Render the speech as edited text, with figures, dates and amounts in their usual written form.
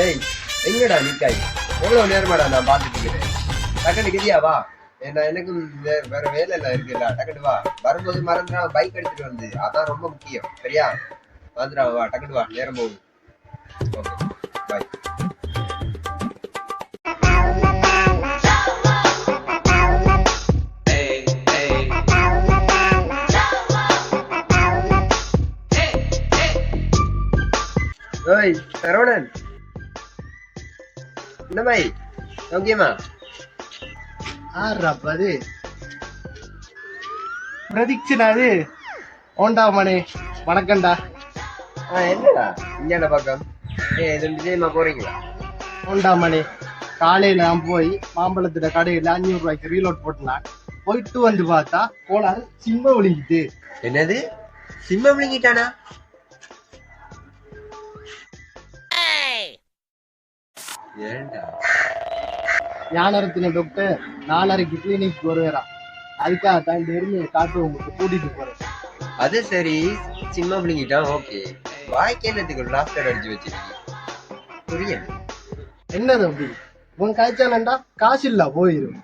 ஏய் எங்கடா நிக்காய்? எவ்வளவு நேரமாடா நான் பாத்துட்டு இருக்கிறேன். டக்குனு கிரியா வா. எனக்கும் வேற வேலை எல்லாம் இருக்குல்ல. டக்குனு வா. வரும்போது மறந்துடா பைக் எடுத்துட்டு வந்து. அதான் ரொம்ப முக்கியம். சரியா? வந்துடா வா. டக்குனு வா. நேரம் போகுது. Okay bye. ஓய் சரவணன், என்ன பாய் சௌக்கியமா? அது பிரதீக்ஷனாது ஓண்டாமனே வணக்கம்டா. என்னடா இங்க பக்கம் இது விஜயமா போறீங்களா? ஓண்டாமனே காலையில நான் போய் மாம்பழத்துல கடையில 500 ரூபாய்க்கு ரீலோட் போட்டலாம். போயிட்டு வந்து பார்த்தா கோளாறு சிம்ம விழுங்கிட்டு. என்னது சிம்ம விழுங்கிட்டானா? ஞானரத்தின டாக்டர் 4:30 கிளினிக் வருவாரா. அதுக்காக தான் இந்த எருமையை காட்டு உங்களுக்கு கூட்டிட்டு போறேன். அது சரி, சிம்ம விழுங்கிட்டான். ஓகே, வாய்க்கு என்னத்துக்கு பிளாஸ்டர் அடிச்சு வச்சிருக்கீங்க? புரியல. என்னது அப்படி உன் காய்ச்சானண்டா காசு இல்ல போயிரும்.